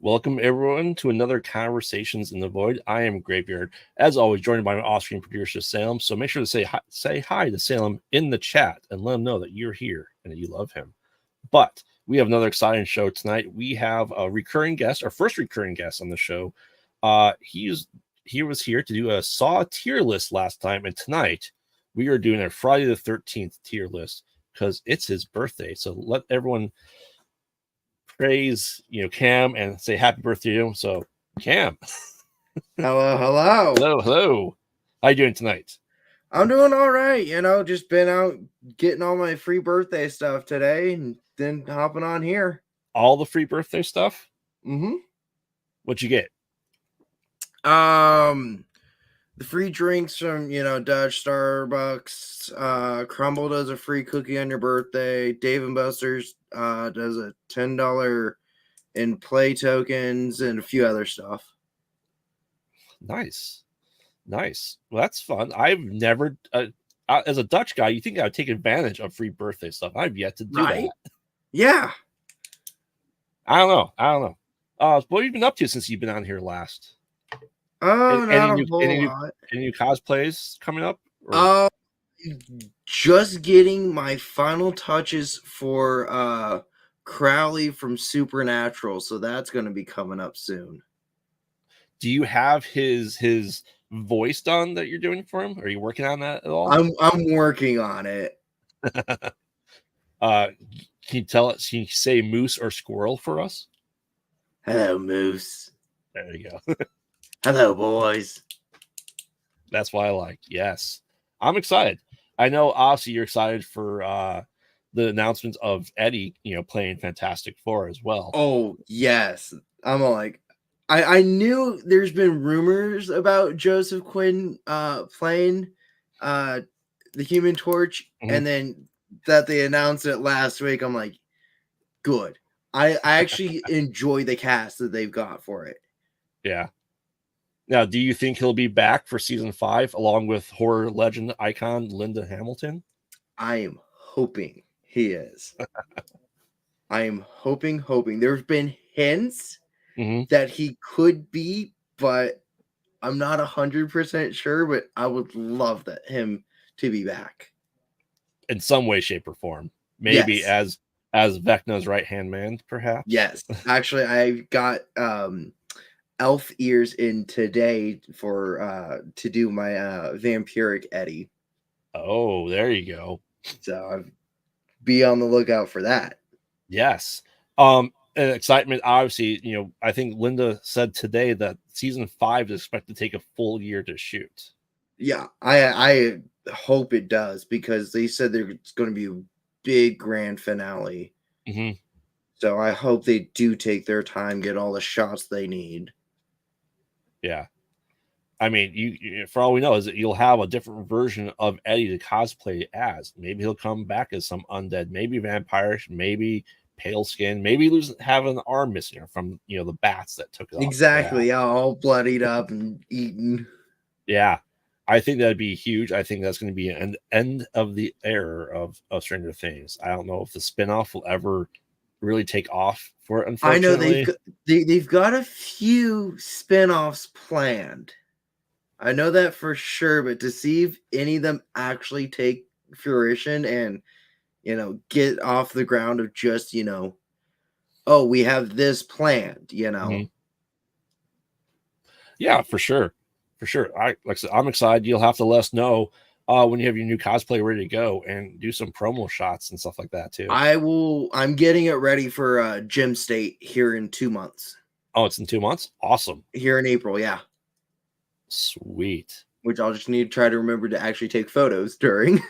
Welcome everyone to another Conversations in the Void. I am Graveyard, as always, joined by my off-screen producer Salem. So make sure to say hi to Salem in the chat and let him know that you're here and that you love him. But we have another exciting show tonight. We have a recurring guest, our first recurring guest on the show. He was here to do a Saw tier list last time, and tonight we are doing a Friday the 13th tier list because it's his birthday. So let everyone praise Cam and say happy birthday to him. So Cam, hello. How you doing tonight? I'm doing all right. Just been out getting all my free birthday stuff today, and then hopping on here. All the free birthday stuff. Mm-hmm. What'd you get? The free drinks from Dutch Starbucks. Crumble does a free cookie on your birthday. Dave and Buster's does a $10 in play tokens and a few other stuff. Nice. Well, that's fun. I've never, as a Dutch guy, you think I would take advantage of free birthday stuff. I've yet to do that. Yeah. I don't know. What have you been up to since you've been on here last? Any new cosplays coming up? Just getting my final touches for Crowley from Supernatural, so that's going to be coming up soon. Do you have his voice done that you're doing for him? Are you working on that at all? I'm working on it. Can you say moose or squirrel for us? Hello, moose. There you go. Hello, boys. That's what I like. Yes, I'm excited. I know, obviously, you're excited for the announcement of Eddie, playing Fantastic Four as well. Oh yes, I'm like, I knew there's been rumors about Joseph Quinn playing the Human Torch, and then that they announced it last week. I'm like, good. I actually enjoy the cast that they've got for it. Yeah. Now, do you think he'll be back for season 5 along with horror legend icon Linda Hamilton? I am hoping he is. I am hoping. There's been hints that he could be, but I'm not 100% sure. But I would love him to be back in some way, shape, or form. Maybe yes. as Vecna's right-hand man, perhaps. Yes, actually, I got elf ears in today for to do my vampiric Eddie. Oh, there you go. So I'll be on the lookout for that. Yes. And excitement, obviously, I think Linda said today that season 5 is expected to take a full year to shoot. Yeah, I hope it does, because they said there's going to be a big grand finale. So I hope they do take their time, get all the shots they need. Yeah. I mean, you for all we know is that you'll have a different version of Eddie to cosplay as. Maybe he'll come back as some undead, maybe vampirish, maybe pale skin, maybe have an arm missing from the bats that took it off. Exactly, all bloodied up and eaten. Yeah, I think that'd be huge. I think that's going to be an end of the era of Stranger Things. I don't know if the spinoff will ever really take off for it. Unfortunately, I know they've got a few spinoffs planned. I know that for sure, but to see if any of them actually take fruition and get off the ground of just oh, we have this planned. Yeah, for sure. Like I said, I'm excited. You'll have to let us know when you have your new cosplay ready to go and do some promo shots and stuff like that too. I will. I'm getting it ready for Gym State here in 2 months. Oh, it's in 2 months? Awesome. Here in April, yeah. Sweet. Which I'll just need to try to remember to actually take photos during.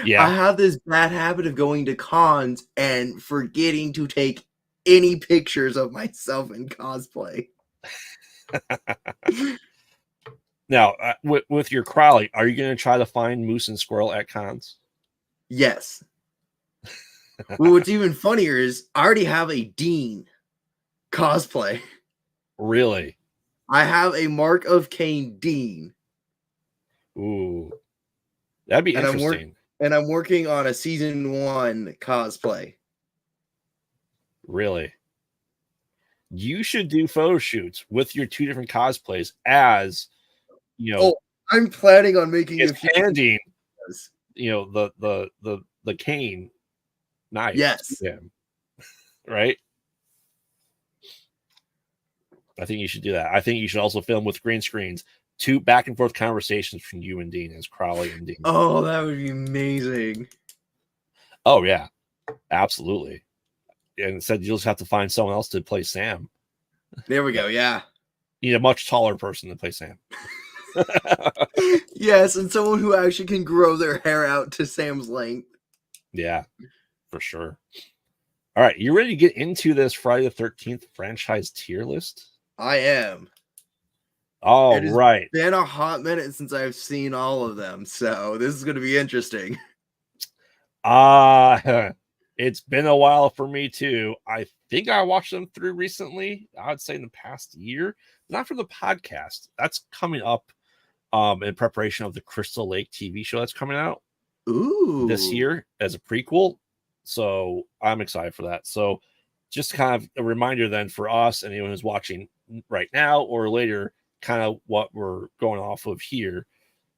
Yeah. I have this bad habit of going to cons and forgetting to take any pictures of myself in cosplay. Now, with your Crowley, are you going to try to find moose and squirrel at cons? Yes. Well, what's even funnier is I already have a Dean cosplay. Really? I have a Mark of Cain Dean. Ooh, that'd be interesting. I'm working on a season 1 cosplay. Really? You should do photo shoots with your 2 different cosplays as, Oh, I'm planning on making it's a few handing, videos. the cane knife Yes. to him, right? I think you should do that. I think you should also film with green screens, 2 back and forth conversations from you and Dean as Crowley and Dean. Oh, that would be amazing. Oh yeah, absolutely. And instead, you'll just have to find someone else to play Sam. There we go. Yeah. You need a much taller person to play Sam. Yes, and someone who actually can grow their hair out to Sam's length. Yeah, for sure. All right, you ready to get into this Friday the 13th franchise tier list? I am. All It has right. been a hot minute since I've seen all of them, so this is going to be interesting. It's been a while for me too. I think I watched them through recently. I'd say in the past year, not for the podcast. That's coming up in preparation of the Crystal Lake TV show that's coming out this year as a prequel. So I'm excited for that. So just kind of a reminder then for us and anyone who's watching right now or later, kind of what we're going off of here.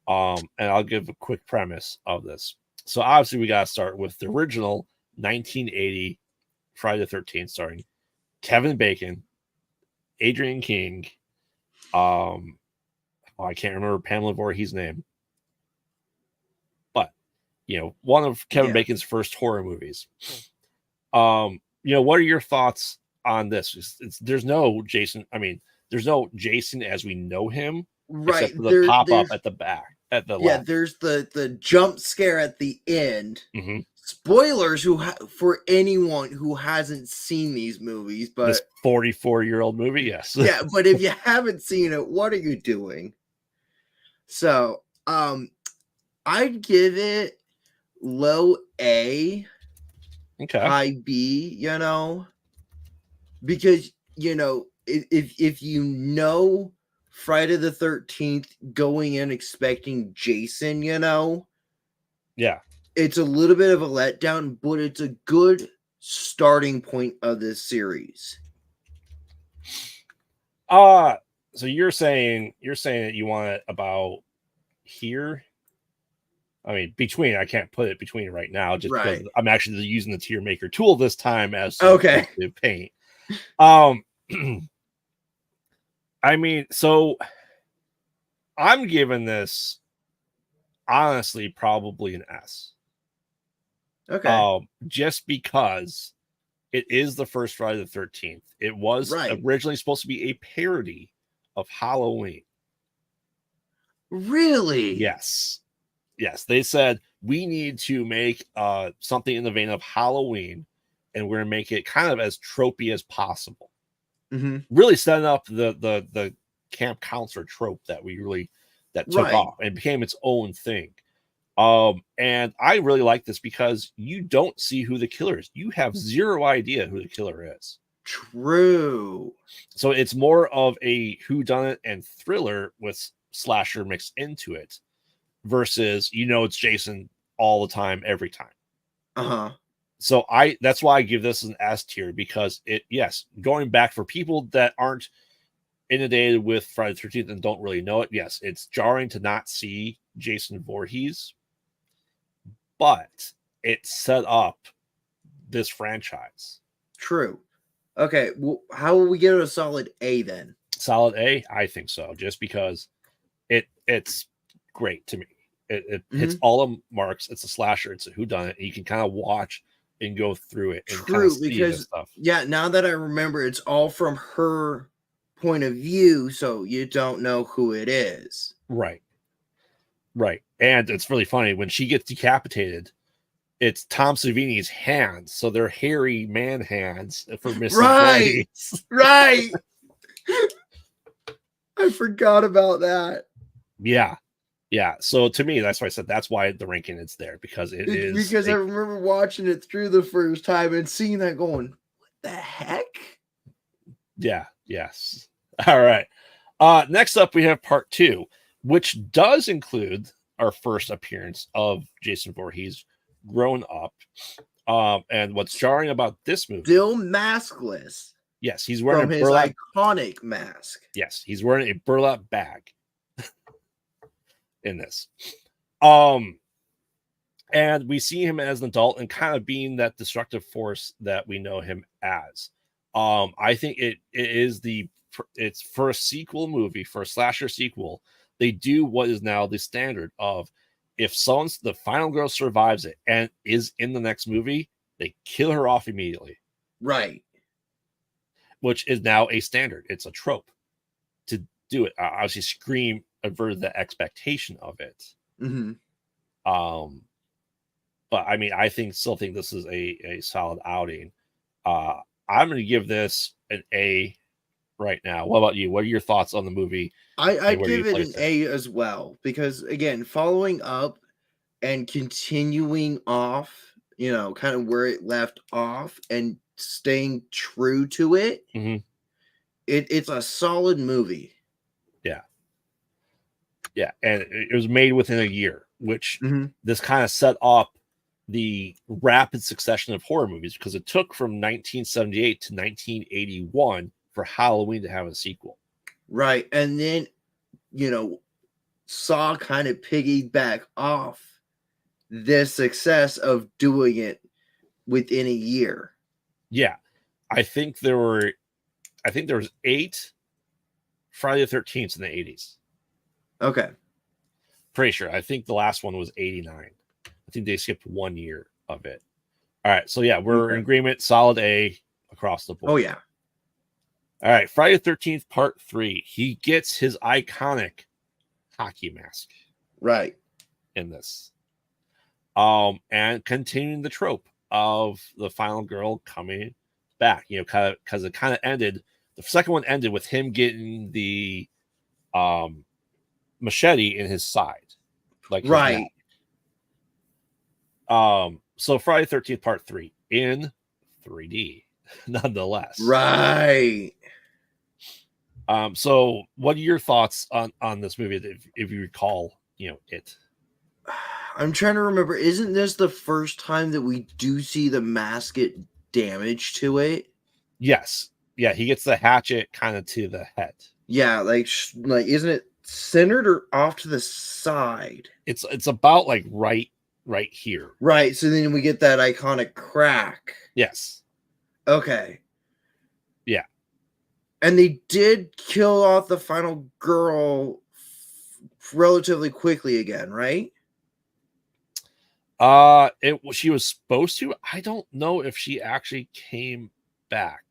And I'll give a quick premise of this. So obviously we got to start with the original 1980 Friday the 13th, starring Kevin Bacon, Adrian King, I can't remember Pamela Voorhees' name, but one of Kevin Bacon's first horror movies. What are your thoughts on this? There's no Jason. I mean, there's no Jason as we know him, right? Except for the pop up at the back. Left. There's the jump scare at the end. Mm-hmm. Spoilers for anyone who hasn't seen these movies, but this 44-year-old movie, yes. Yeah, but if you haven't seen it, what are you doing? So, I'd give it low A, high B, because if you know Friday the 13th going in expecting Jason, yeah, it's a little bit of a letdown, but it's a good starting point of this series. So you're saying that you want it about here? I mean, between, I can't put it between right now, just because I'm actually using the tier maker tool this time as to paint. I mean, so I'm giving this honestly probably an S. Okay. Just because it is the first Friday the 13th. It was originally supposed to be a parody of Halloween. Really? Yes. They said we need to make something in the vein of Halloween, and we're gonna make it kind of as tropey as possible. Mm-hmm. Really setting up the camp counselor trope that took off and became its own thing. And I really like this because you don't see who the killer is. You have zero idea who the killer is. True. So it's more of a whodunit and thriller with slasher mixed into it versus, it's Jason all the time, every time. Uh-huh. So that's why I give this an S tier, because going back for people that aren't inundated with Friday the 13th and don't really know it, yes, it's jarring to not see Jason Voorhees, but it set up this franchise. True. Okay, well, how will we get a solid A then? Solid A? I think so, just because it's great to me. It hits all the marks. It's a slasher. It's a whodunit. And you can kind of watch and go through it. And true, because now that I remember, it's all from her point of view, so you don't know who it is. Right. And it's really funny when she gets decapitated. It's Tom Savini's hands, so they're hairy man hands for missing blades. Right. I forgot about that. Yeah. So to me, that's why I said that's why the ranking is there, because it is. Because I remember watching it through the first time and seeing that going, what the heck? Yeah. Yes. All right. Next up, we have part 2, which does include our first appearance of Jason Voorhees grown up. And what's jarring about this movie, still maskless. Yes, he's wearing from a his burlap. iconic mask. Yes, he's wearing a burlap bag in this. And we see him as an adult and kind of being that destructive force that we know him as. I think it's for a sequel movie, for a slasher sequel, they do what is now the standard of, if the final girl survives it and is in the next movie, they kill her off immediately. Right. Which is now a standard. It's a trope to do it. Obviously, Scream averted the expectation of it. Mm-hmm. But I mean, still think this is a solid outing. I'm going to give this an A right now. What about you? What are your thoughts on the movie? I'd give it an A as well, because again, following up and continuing off, kind of where it left off and staying true to it, mm-hmm. It's a solid movie. Yeah, and it was made within a year, which mm-hmm. this kind of set up the rapid succession of horror movies, because it took from 1978 to 1981 for Halloween to have a sequel. Right. And then, Saw kind of piggyback off the success of doing it within a year. Yeah. I think there was 8 Friday the 13th in the 80s. Okay. Pretty sure. I think the last one was 89. I think they skipped 1 year of it. All right. So, yeah, we're in agreement. Solid A across the board. Oh, yeah. All right. Friday the 13th, part 3. He gets his iconic hockey mask. Right. In this. And continuing the trope of the final girl coming back, because it kind of ended. The second one ended with him getting the machete in his side, like right. So Friday 13th part 3 in 3D, nonetheless. Right. So what are your thoughts on this movie, if you recall, it? I'm trying to remember. Isn't this the first time that we do see the mask get damage to it? Yes. Yeah, he gets the hatchet kind of to the head. Yeah, like isn't it centered or off to the side? It's about like right here. Right. So then we get that iconic crack. Yes. Okay. Yeah. And they did kill off the final girl relatively quickly again, right? She was supposed to. I don't know if she actually came back.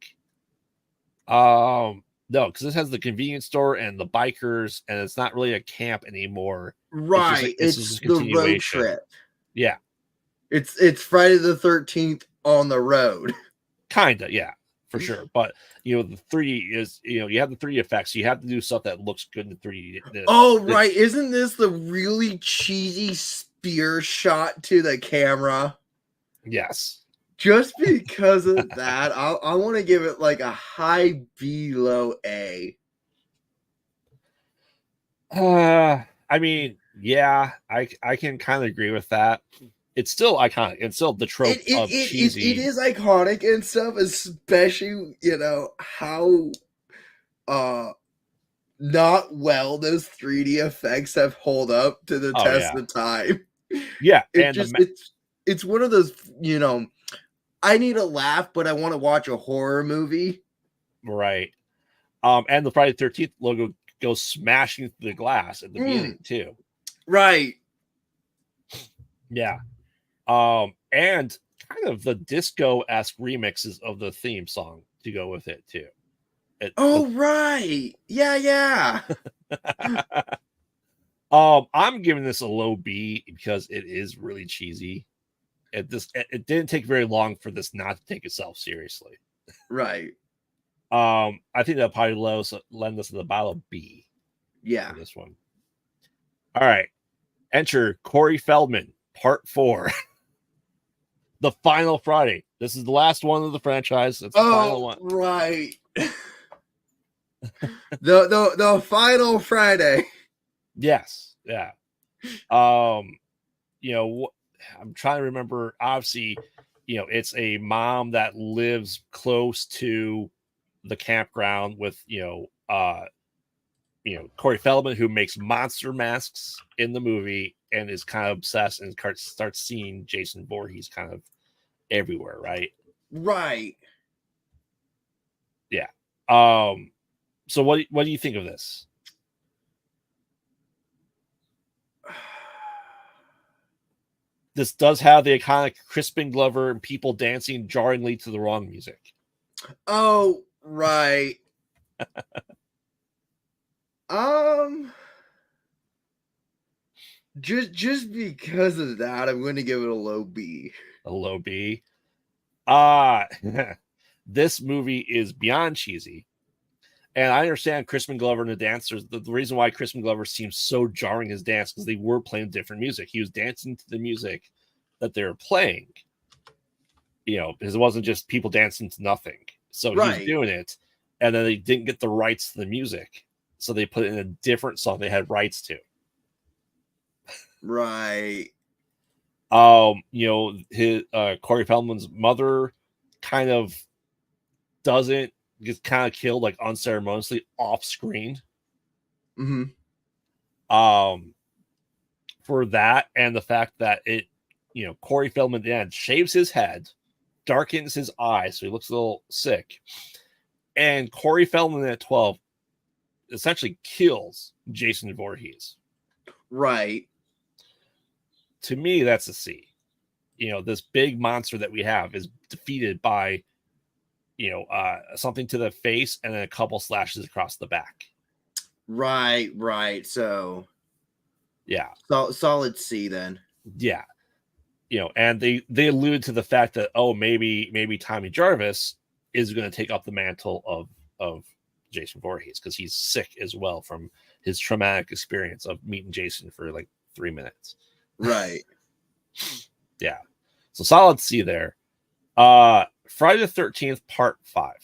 No, because this has the convenience store and the bikers, and it's not really a camp anymore. Right. It's the road trip. Yeah. It's Friday the 13th on the road. Kinda, yeah, for sure. But the 3D is, you have the 3D effects. So you have to do stuff that looks good in the 3D. Right. Isn't this the really cheesy spear shot to the camera? Yes. Just because of that, I want to give it like a high B, low A. I mean, yeah, I can kind of agree with that. It's still iconic. It's still the trope of cheesy. It is iconic and stuff, especially, how not well those 3D effects have held up to the test of time. Yeah. It's one of those, I need a laugh, but I want to watch a horror movie. Right. And the Friday the 13th logo goes smashing through the glass at the beginning too. Right. Yeah. And kind of the disco-esque remixes of the theme song to go with it too. Right. Yeah. I'm giving this a low B because it is really cheesy. It didn't take very long for this not to take itself seriously. Right. I think that probably lend us to the bottom of B. Yeah. For this one. All right. Enter Corey Feldman, part 4. The final Friday. This is the last one of the franchise. It's the final one. Right. the final Friday. Yes. Yeah. I'm trying to remember. Obviously, it's a mom that lives close to the campground with Corey Feldman, who makes monster masks in the movie and is kind of obsessed and starts seeing Jason Voorhees kind of everywhere, right? Right. Yeah. So what do you think of this? This does have the iconic Crispin Glover and people dancing jarringly to the wrong music. Oh, right. Just because of that, I'm going to give it a low B. A low B. This movie is beyond cheesy. And I understand Crispin Glover and the dancers. The reason why Crispin Glover seems so jarring his dance because they were playing different music. He was dancing to the music that they were playing. Because it wasn't just people dancing to nothing. So he was doing it, and then they didn't get the rights to the music, so they put it in a different song they had rights to. Right. His Corey Feldman's mother kind of gets kind of killed like unceremoniously off screen. Mm-hmm. For that and the fact that Corey Feldman then shaves his head, darkens his eyes, so he looks a little sick. And Corey Feldman at 12 essentially kills Jason Voorhees. Right. To me, that's a C. This big monster that we have is defeated by, something to the face and then a couple slashes across the back. Right. So, yeah. Solid C then. Yeah. And they allude to the fact that, maybe Tommy Jarvis is going to take up the mantle of Jason Voorhees because he's sick as well from his traumatic experience of meeting Jason for like 3 minutes. Right. Yeah. So solid C there. Friday the 13th, Part 5,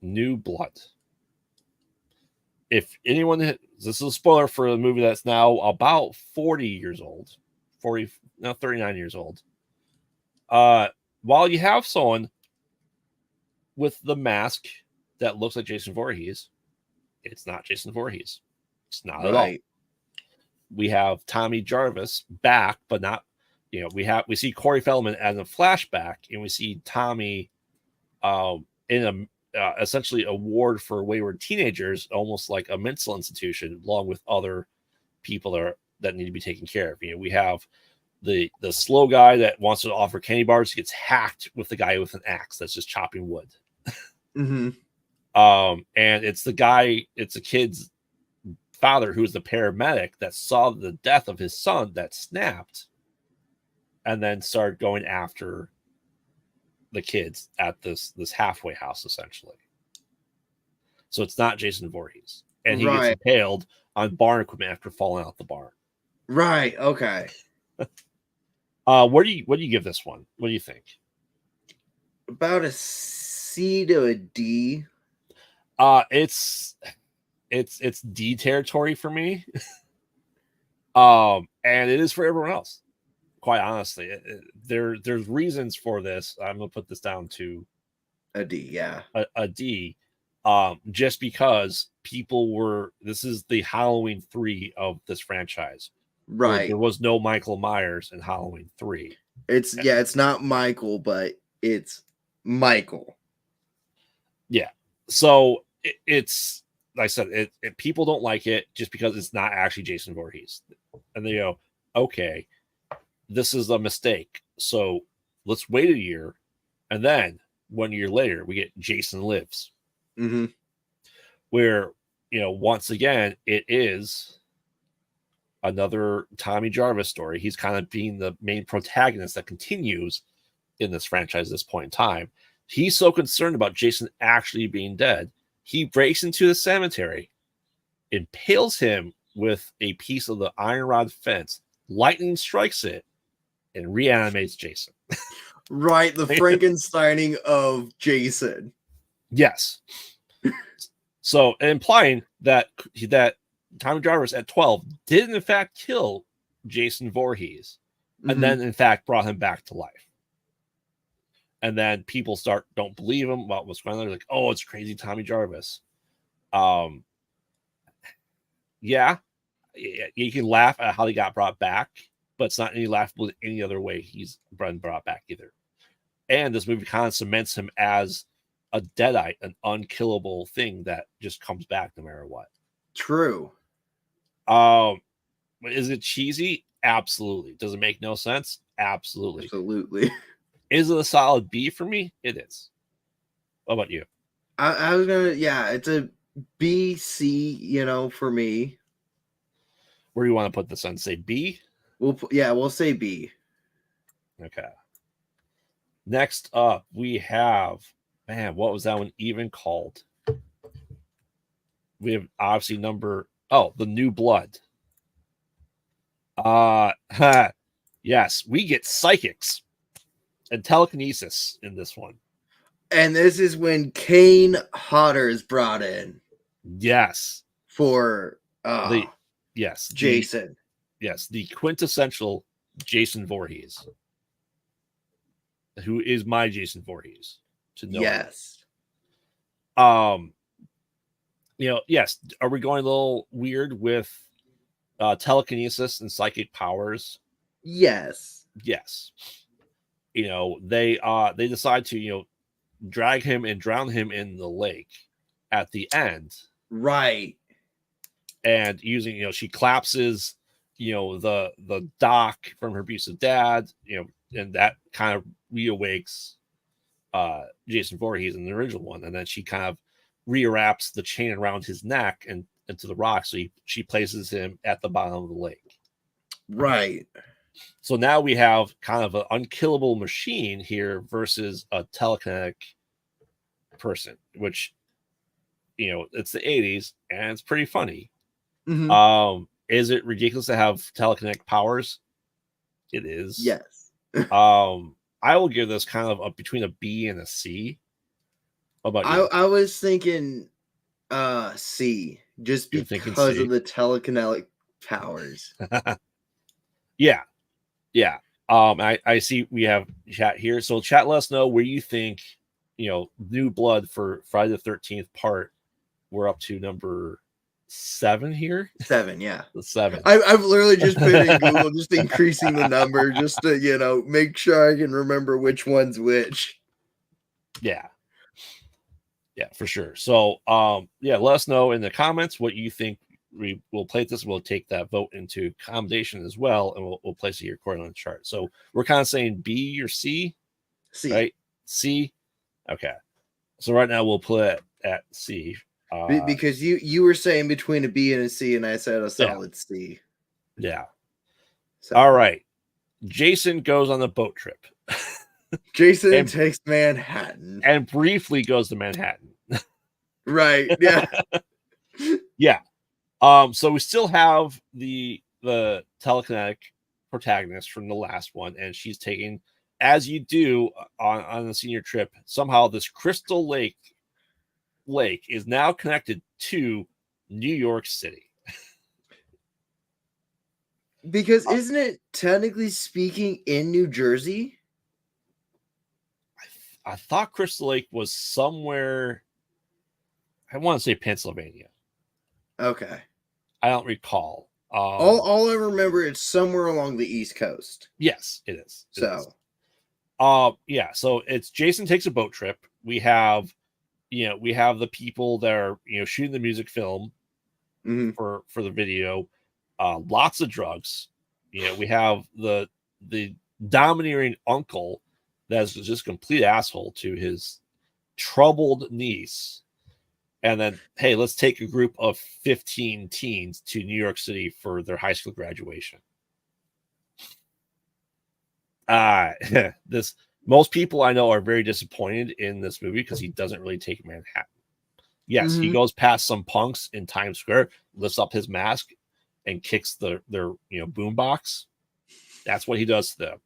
New Blood. If anyone, this is a spoiler for a movie that's now about 40 years old, 39 years old. While you have someone with the mask that looks like Jason Voorhees, it's not Jason Voorhees. It's not at all. We have Tommy Jarvis back, but not. We see Corey Feldman as a flashback, and we see Tommy in essentially a ward for wayward teenagers, almost like a mental institution, along with other people that need to be taken care of. We have the slow guy that wants to offer candy bars, gets hacked with the guy with an axe that's just chopping wood. Mm-hmm. And it's a kid's father who's the paramedic that saw the death of his son that snapped and then started going after the kids at this halfway house, essentially. So it's not Jason Voorhees. And he gets impaled on barn equipment after falling out the barn. Right. Okay. What do you give this one? What do you think? About a C to a D. It's D territory for me. And it is for everyone else. Quite honestly, there's reasons for this. I'm gonna put this down to a D. Yeah, a D. Just because this is the Halloween 3 of this franchise. Right. There was no Michael Myers in Halloween 3. It's not Michael, but it's Michael. Yeah. So it's like I said, people don't like it just because it's not actually Jason Voorhees, and they go, okay, this is a mistake. So let's wait a year, and then 1 year later we get Jason Lives, where once again it is another Tommy Jarvis story. He's kind of being the main protagonist that continues in this franchise at this point in time. He's so concerned about Jason actually being dead, he breaks into the cemetery, impales him with a piece of the iron rod fence, lightning strikes it, and reanimates Jason. Right, the Frankensteining of Jason. Yes. So implying that Tommy Jarvis at 12 did in fact kill Jason Voorhees, and then in fact brought him back to life. And then people don't believe him about what's going on. They're like, oh, it's crazy Tommy Jarvis. Yeah, you can laugh at how he got brought back, but it's not any laughable in any other way he's been brought back either. And this movie kind of cements him as a deadite, an unkillable thing that just comes back no matter what. True. Is it cheesy? Absolutely. Does it make no sense? Absolutely. Absolutely. Is it a solid B for me? It is. What about you? I was gonna, it's a B, C, for me. Where do you want to put this on? Say B? We'll say B. Okay. Next up, we have, what was that one even called? We have obviously the New Blood. Yes, we get psychics and telekinesis in this one. And this is when Kane Hodder is brought in. Yes. For Jason. The quintessential Jason Voorhees. Who is my Jason Voorhees? To know. Yes. Yes. Are we going a little weird with telekinesis and psychic powers? Yes. Yes. They decide to, drag him and drown him in the lake at the end. Right. And using, she collapses, the dock from her abusive dad, and that kind of reawakes Jason Voorhees in the original one. And then she kind of rewraps the chain around his neck and into the rock. So she places him at the bottom of the lake. Right. So now we have kind of an unkillable machine here versus a telekinetic person, which, it's the 80s and it's pretty funny. Mm-hmm. Is it ridiculous to have telekinetic powers? It is. Yes. I will give this kind of between a B and a C. What about you? I was thinking C, just because of the telekinetic powers. Yeah. I see we have chat here. So chat, let us know where you think, New Blood for Friday the 13th part. We're up to number 7 here. 7, yeah. The 7. I've literally just put in Google, just increasing the number, just to make sure I can remember which one's which. Yeah, for sure. So let us know in the comments what you think. We will play this. We'll take that vote into accommodation as well, and we'll place it here according on the chart. So we're kind of saying B or C, right? C. Okay. So right now we'll put it at C. Because you were saying between a B and a C, and I said a solid C. Yeah. So. All right. Jason goes on the boat trip. Jason takes Manhattan. And briefly goes to Manhattan. Right. Yeah. Yeah. So we still have the telekinetic protagonist from the last one, and she's taking, as you do on the senior trip, somehow this Crystal Lake is now connected to New York City. Because isn't it technically speaking in New Jersey? I thought Crystal Lake was somewhere, I want to say Pennsylvania. Okay. I don't recall. All I remember is somewhere along the East Coast. Yes, it is. So it's Jason takes a boat trip. We have the people that are, shooting the music film for the video. Lots of drugs. We have the domineering uncle that's just a complete asshole to his troubled niece. And then, hey, let's take a group of 15 teens to New York City for their high school graduation. Most people I know are very disappointed in this movie because he doesn't really take Manhattan. Yes, he goes past some punks in Times Square, lifts up his mask, and kicks their boombox. That's what he does to them.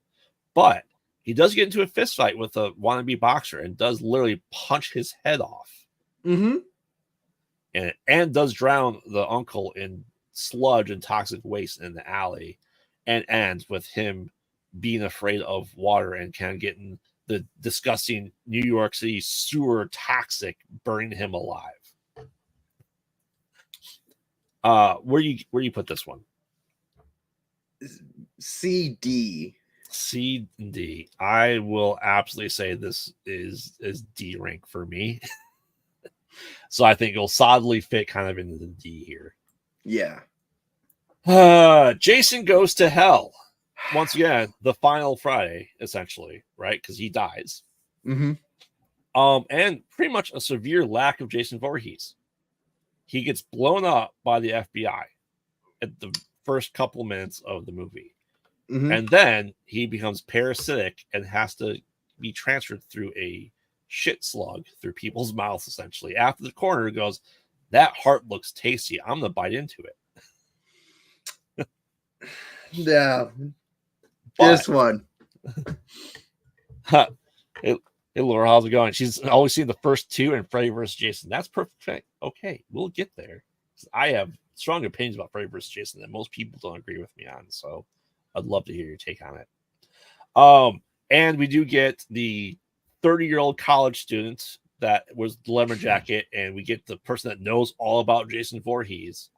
But he does get into a fist fight with a wannabe boxer and does literally punch his head off. Mm-hmm. And does drown the uncle in sludge and toxic waste in the alley, and ends with him being afraid of water and kind of getting the disgusting New York City sewer toxic burning him alive. Where you put this one? CD. C and D. I will absolutely say this is D rank for me. So I think it'll solidly fit kind of into the D here. Yeah. Jason Goes to Hell. Once again, the final Friday, essentially, right? Because he dies. Mm-hmm. And pretty much a severe lack of Jason Voorhees. He gets blown up by the FBI at the first couple minutes of the movie. Mm-hmm. And then he becomes parasitic and has to be transferred through a shit slug through people's mouths, essentially. After the coroner goes, that heart looks tasty. I'm going to bite into it. Yeah. But, this one. Hey, Laura, how's it going? She's always seen the first two and Freddy vs. Jason. That's perfect. Okay, we'll get there. I have strong opinions about Freddy vs. Jason that most people don't agree with me on. So I'd love to hear your take on it. And we do get the 30-year-old college student that was the Lemon Jacket, and we get the person that knows all about Jason Voorhees,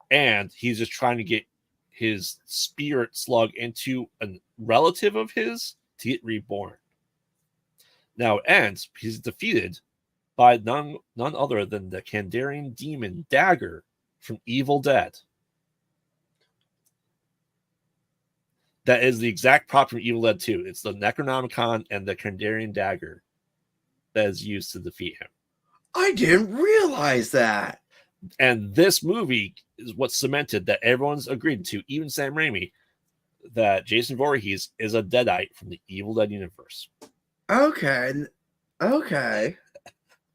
and he's just trying to get his spirit slug into a relative of his to get reborn. Now it ends, he's defeated by none other than the Kandarian demon Dagger from Evil Dead. That is the exact prop from Evil Dead 2. It's the Necronomicon and the Kandarian Dagger that is used to defeat him. I didn't realize that. And this movie is what cemented that everyone's agreed to, even Sam Raimi, that Jason Voorhees is a Deadite from the Evil Dead universe. Okay.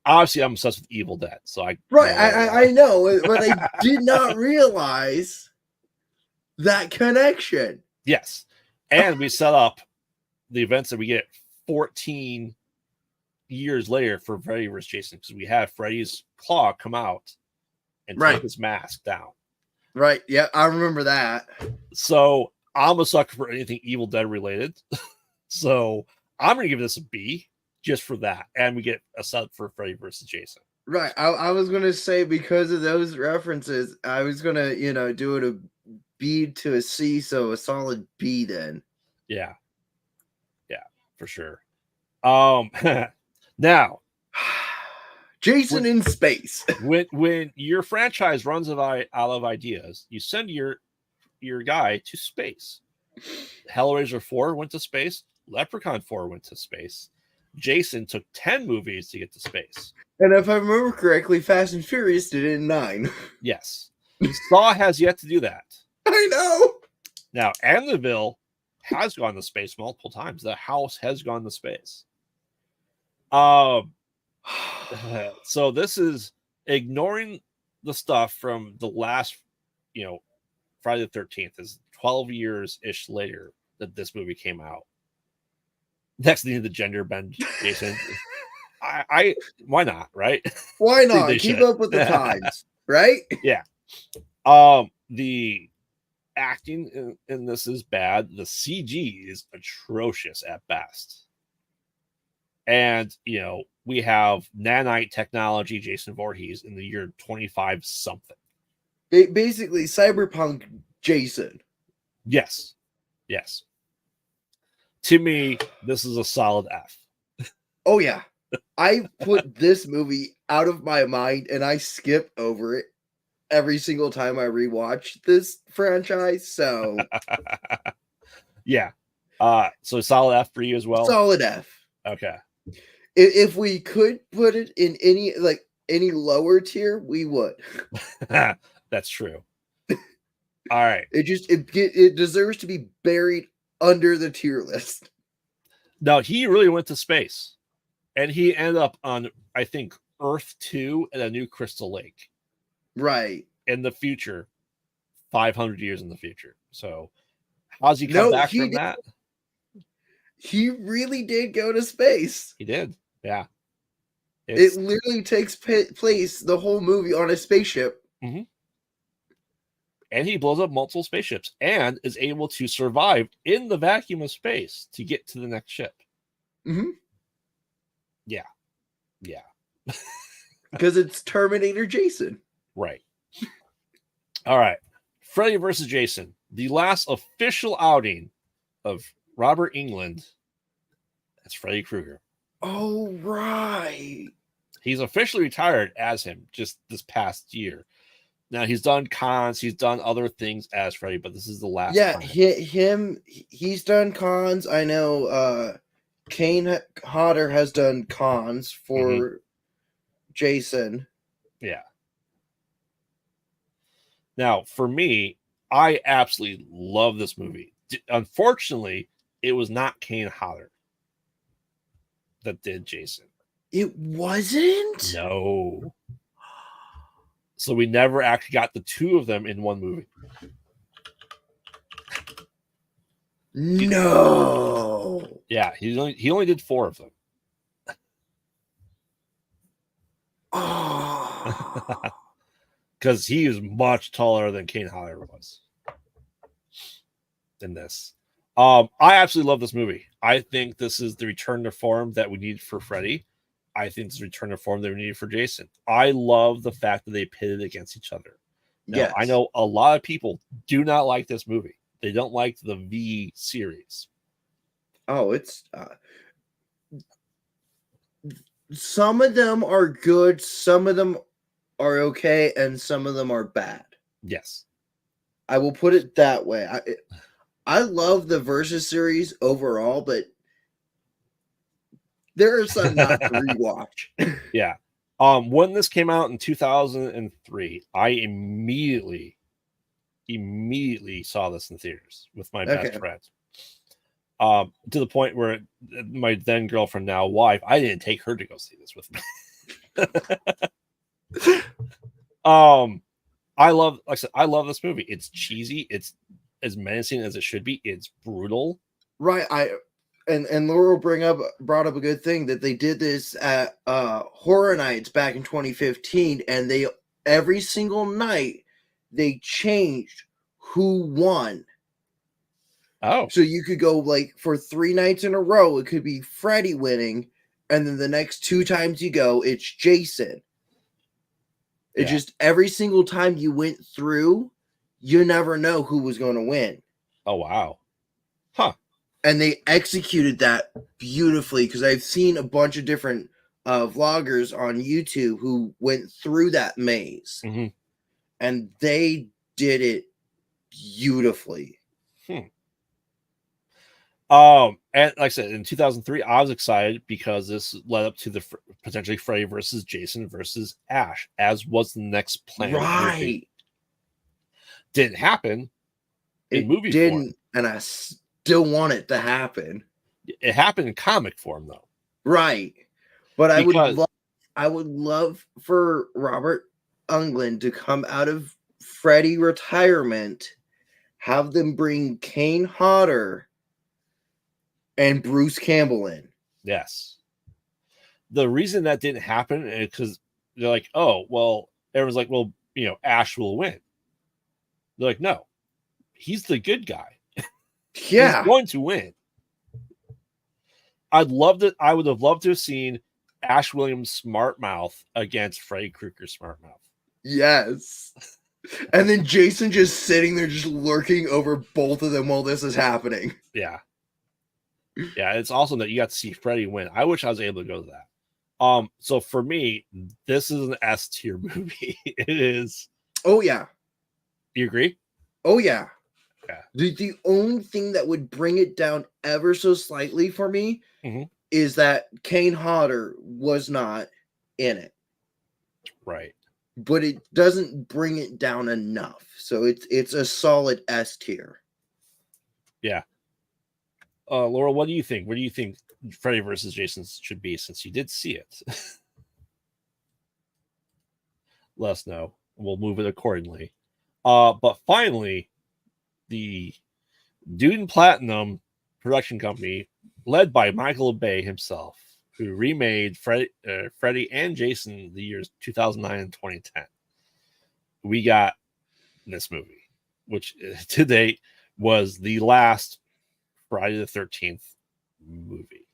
Obviously, I'm obsessed with Evil Dead, so I know, but I did not realize that connection. Yes, and we set up the events that we get 14 years later for Freddy vs. Jason, because we have Freddy's claw come out and take his mask down. Right. Yeah, I remember that. So I'm a sucker for anything Evil Dead related. So I'm going to give this a B just for that. And we get a sub for Freddy vs. Jason. Right. I was going to say, because of those references, I was going to, do it a B to a C. So a solid B then. Yeah. Yeah, for sure. Now, Jason in space. when your franchise runs out of ideas, you send your guy to space. Hellraiser 4 went to space. Leprechaun 4 went to space. Jason took 10 movies to get to space. And if I remember correctly, Fast and Furious did it in 9. Yes. Saw has yet to do that. I know. Now, Amityville has gone to space multiple times. The house has gone to space. So this is ignoring the stuff from the last, Friday the 13th is 12 years-ish later that this movie came out. Next thing, the gender bend, Jason. I why not, right? Why not? Keep up with the times, right? Yeah. The acting in this is bad. The CG is atrocious at best. And, we have nanite technology, Jason Voorhees, in the year 25 something. Basically, cyberpunk Jason. Yes. To me, this is a solid F. Oh, yeah. I put this movie out of my mind, and I skip over it every single time I rewatch this franchise. So, yeah. So solid F for you as well. Solid F. Okay. If we could put it in any lower tier, we would. That's true. All right. It deserves to be buried under the tier list. No, he really went to space, and he ended up on, I think, Earth 2 at a new Crystal Lake. Right. In the future, 500 years in the future. So how's he come back from that? He really did go to space. He did. Yeah. It literally takes place, the whole movie, on a spaceship. Mm-hmm. And he blows up multiple spaceships and is able to survive in the vacuum of space to get to the next ship. Mm-hmm. Yeah. Because it's Terminator Jason. Right. All right. Freddy versus Jason, the last official outing of Robert Englund as Freddy Krueger. Oh, right. He's officially retired as him just this past year. Now he's done cons, he's done other things as Freddy, but this is the last time. He's done cons. I know Kane Hodder has done cons for Jason. Yeah. Now, for me, I absolutely love this movie. Unfortunately, it was not Kane Hodder that did Jason. It wasn't? No. So we never actually got the two of them in one movie. No. Yeah, he only did 4 of them. Oh. Because he is much taller than Kane Hodder was in this. I absolutely love this movie. I think this is the return to form that we need for Freddy. I think it's the return to form that we needed for Jason. I love the fact that they pitted against each other. Now, Yes. I know a lot of people do not like this movie. They don't like the V series. Oh, it's some of them are good, some of them are okay, and some of them are bad. Yes. I will put it that way. I love the Versus series overall, but there are some not to rewatch. Yeah. When this came out in 2003, I immediately saw this in theaters with my best friend. To the point where my then girlfriend, now wife, I didn't take her to go see this with me. I love this movie. It's cheesy. It's as menacing as it should be. It's brutal. Right. And Laura brought up a good thing that they did this at Horror Nights back in 2015, and they every single night they changed who won. Oh. So you could go like for 3 nights in a row, it could be Freddy winning, and then the next 2 times you go, it's Jason. It just every single time you went through, you never know who was going to win. Oh, wow. Huh. And they executed that beautifully, because I've seen a bunch of different vloggers on YouTube who went through that maze. Mm-hmm. And they did it beautifully. And like I said, in 2003, I was excited because this led up to the potentially Freddy versus Jason versus Ash, as was the next plan. Right. Didn't happen in movie form. And I still want it to happen. It happened in comic form, though. Right. But I would love for Robert Englund to come out of Freddy retirement, have them bring Kane Hodder and Bruce Campbell in. Yes. The reason that didn't happen is because they're like, oh, well, everyone's like, well, Ash will win. They're like, no, he's the good guy. Yeah. He's going to win. I would have loved to have seen Ash Williams' smart mouth against Freddy Krueger's smart mouth. Yes. And then Jason just sitting there, just lurking over both of them while this is happening. Yeah. Yeah, it's awesome that you got to see Freddy win. I wish I was able to go to that. So for me, this is an S tier movie. It is. Oh yeah. You agree? Oh yeah. Yeah. The only thing that would bring it down ever so slightly for me is that Kane Hodder was not in it. Right. But it doesn't bring it down enough. So it's a solid S tier. Yeah. Laura, what do you think? Where do you think Freddy versus Jason should be, since you did see it? Let us know. We'll move it accordingly. But finally, the Dune Platinum production company, led by Michael Bay himself, who remade Freddy and Jason the years 2009 and 2010. We got this movie, which to date was the last Friday the 13th movie.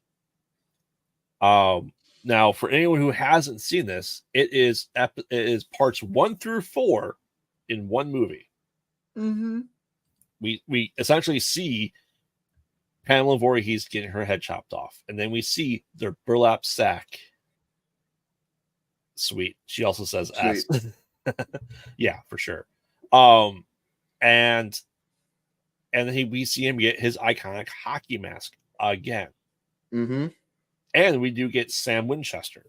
Now, for anyone who hasn't seen this, it is parts 1 through 4 in one movie. Mm-hmm. We essentially see Pamela Voorhees getting her head chopped off, and then we see their burlap sack. Sweet. She also says Sweet. S. Yeah, for sure. And then we see him get his iconic hockey mask again. Mm-hmm. And we do get Sam Winchester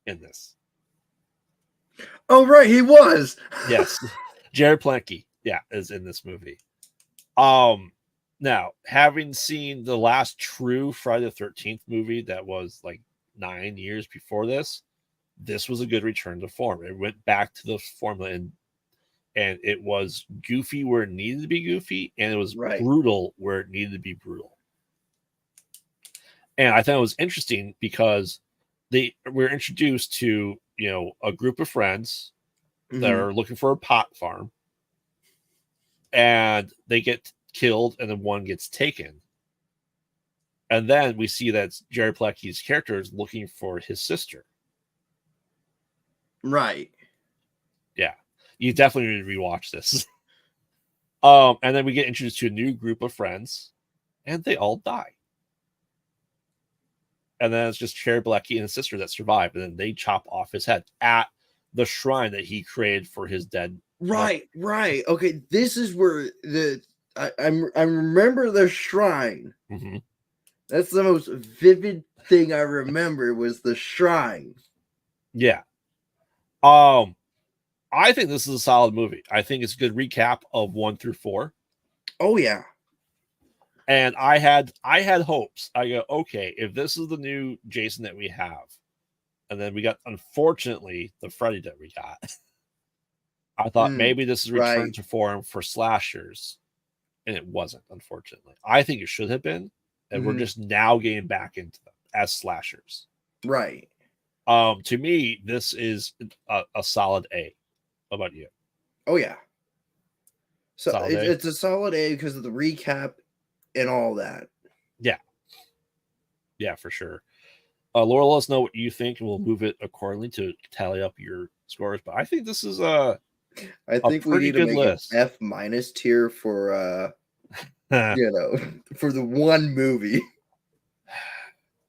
in this. Oh, right, he was. Yes. Jared Plenke, yeah, is in this movie. Now, having seen the last true Friday the 13th movie that was like 9 years before this was a good return to form. It went back to the formula, and it was goofy where it needed to be goofy, and it was brutal where it needed to be brutal. And I thought it was interesting because we're introduced to, a group of friends that are looking for a pot farm, and they get killed, and then one gets taken. And then we see that Jared Plecky's character is looking for his sister. Right. Yeah. You definitely need to rewatch this. And then we get introduced to a new group of friends, and they all die. And then it's just Jared Plecky and his sister that survive, and then they chop off his head at the shrine that he created for his dead. Right. Okay, this is where I remember the shrine. Mm-hmm. That's the most vivid thing I remember was the shrine. Yeah. I think this is a solid movie. I think it's a good recap of 1 through 4. Oh yeah. And I had hopes. I go, okay, if this is the new Jason that we have, and then we got, unfortunately, the Freddy that we got. I thought maybe this is return to form for slashers, and it wasn't, unfortunately. I think it should have been, and we're just now getting back into them as slashers. Right. To me, this is a solid A. How about you? Oh yeah. So it's a solid A because of the recap and all that. Yeah, for sure. Laura, let us know what you think, and we'll move it accordingly to tally up your scores. But I think this is I think we need to make list. an F- tier for for the one movie.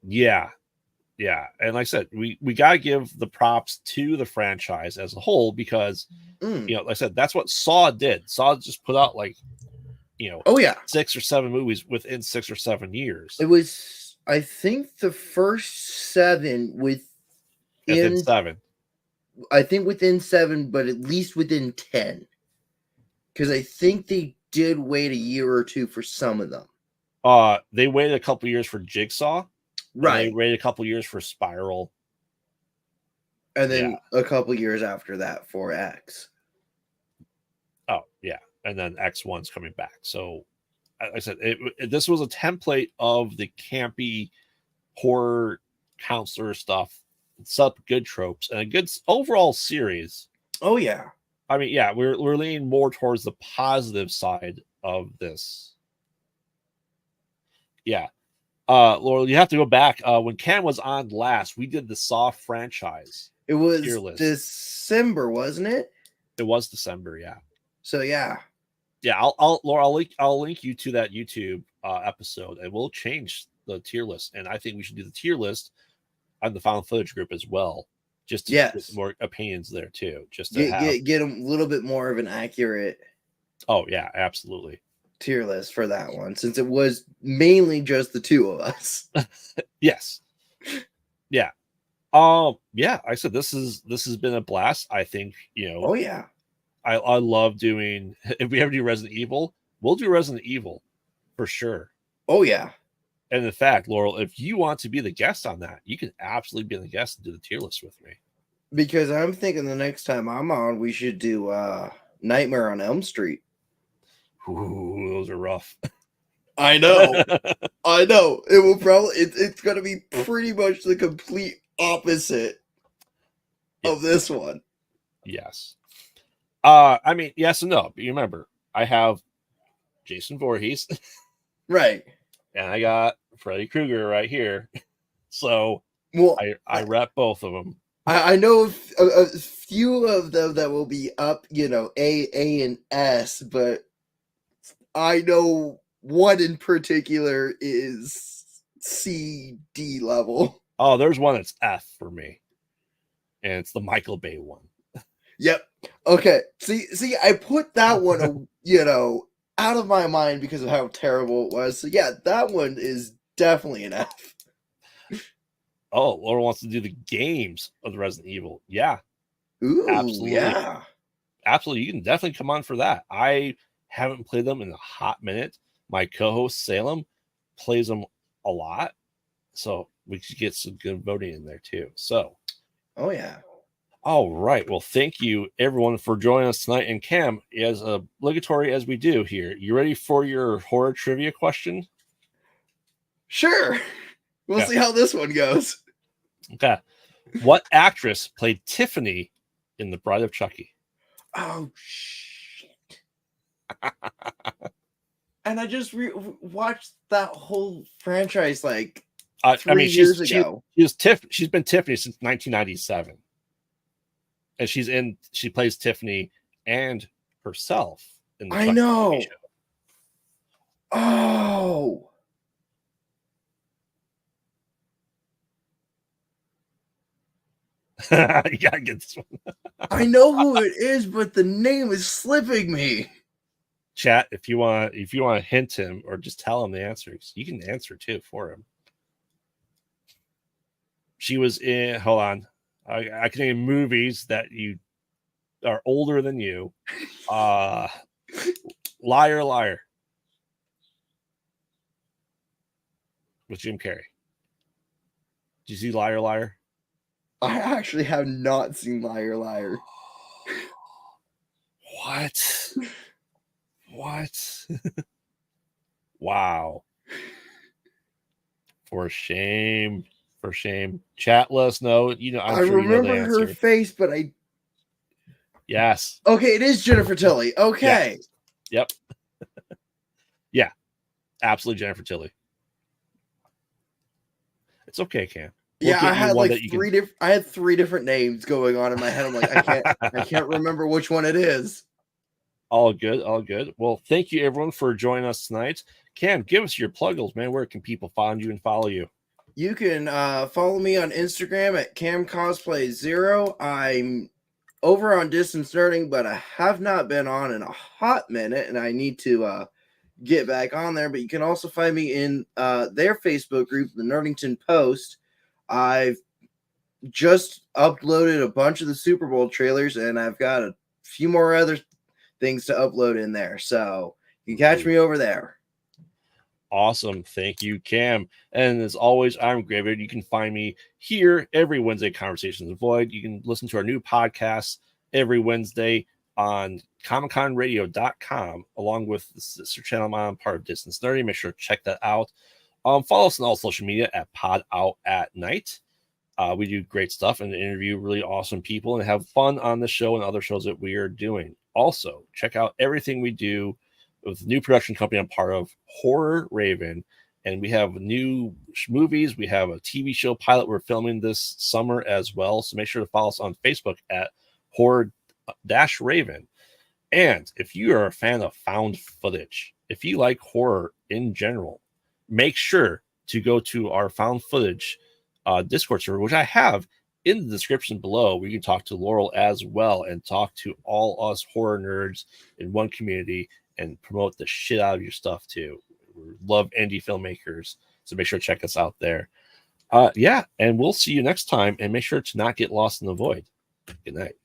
Yeah. And like I said, we got to give the props to the franchise as a whole because, like I said, that's what Saw did. Saw just put out 6 or 7 movies within 6 or 7 years. It was, I think, the first 7 within 7. I think within 7, but at least within 10. Because I think they did wait a year or 2 for some of them. They waited a couple years for Jigsaw. Right. They waited a couple years for Spiral. And then a couple years after that for X. Oh, yeah. And then X1's coming back. So, like I said, this was a template of the campy horror counselor stuff. It's up good tropes and a good overall series. Oh, yeah. I mean, yeah, we're leaning more towards the positive side of this. Yeah. Laurel, you have to go back. When Cam was on last, we did the Saw franchise. It was December, wasn't it? It was December, yeah. So yeah. Yeah, I'll link you to that YouTube episode, and we'll change the tier list. And I think we should do the tier list on the Found Footage group as well, just to get more opinions there too. Just to get a little bit more of an accurate. Oh yeah, absolutely. Tier list for that one, since it was mainly just the two of us. Yes. Yeah. Yeah, I said this has been a blast. I think, Oh yeah. I love doing, if we ever do Resident Evil, we'll do Resident Evil for sure. Oh yeah. And in fact, Laurel, if you want to be the guest on that, you can absolutely be the guest and do the tier list with me. Because I'm thinking the next time I'm on, we should do Nightmare on Elm Street. Ooh, those are rough. I know. I know. It will probably it's gonna be pretty much the complete opposite of this one. Yes. I mean, yes and no. But you remember, I have Jason Voorhees. Right. and I got Freddy Krueger right here. So Well, I rep both of them. I know a few of them that will be up, A, and S, but I know one in particular is C, D level. Oh, there's one that's F for me, and it's the Michael Bay one. Yep. Okay. See, I put that one, out of my mind because of how terrible it was. So yeah, that one is definitely an F. Oh, Laura wants to do the games of the Resident Evil. Yeah, Ooh, absolutely. yeah. Absolutely. You can definitely come on for that. I haven't played them in a hot minute. My co-host Salem plays them a lot. So we should get some good voting in there too. So Oh yeah. all right. Well, thank you everyone for joining us tonight. And Cam, as obligatory as we do here, you ready for your horror trivia question? Sure. We'll see how this one goes. Okay. What actress played Tiffany in The Bride of Chucky? Oh shit! And I just watched that whole franchise like 3 years ago. She's been Tiffany since 1997, and she plays Tiffany and herself in the I Chucky know. TV show. Oh. You gotta get this one. I know who it is, but the name is slipping me. Chat, if you want to hint him or just tell him the answers, you can answer too for him. She was in. Hold on, I can name movies that you are older than you. Liar, Liar with Jim Carrey. Did you see Liar, Liar? I actually have not seen Liar, Liar. What? What? Wow. For shame. For shame. Chat, let us know. I'm sure you know the answer. Her face, but Yes. Okay, it is Jennifer Tilly. Okay. Yes. Yep. Yeah. Absolutely Jennifer Tilly. It's okay, Cam. Yeah, I had like I had 3 different names going on in my head. I'm like, I can't remember which one it is. All good, all good. Well, thank you everyone for joining us tonight. Cam, give us your pluggles, man. Where can people find you and follow you? You can follow me on Instagram at CamCosplay0. I'm over on Distance Nerding, but I have not been on in a hot minute, and I need to get back on there. But you can also find me in their Facebook group, the Nerdington Post. I've just uploaded a bunch of the Super Bowl trailers, and I've got a few more other things to upload in there. So you can catch me over there. Awesome. Thank you, Cam. And as always, I'm Graveyard. You can find me here every Wednesday, Conversations of Void. You can listen to our new podcast every Wednesday on ComicConRadio.com, along with the sister channel I'm part of Distance Nerdy. Make sure to check that out. Follow us on all social media at Pod Out at Night. We do great stuff and interview really awesome people and have fun on the show and other shows that we are doing. Also, check out everything we do with the new production company I'm part of, Horror Raven. And we have new movies. We have a TV show pilot we're filming this summer as well. So make sure to follow us on Facebook at Horror-Raven. And if you are a fan of found footage, if you like horror in general, make sure to go to our found footage Discord server, which I have in the description below, where you can talk to Laurel as well and talk to all us horror nerds in one community and promote the shit out of your stuff too. We love indie filmmakers, so make sure to check us out there. Yeah, and we'll see you next time, and make sure to not get lost in the void. Good night.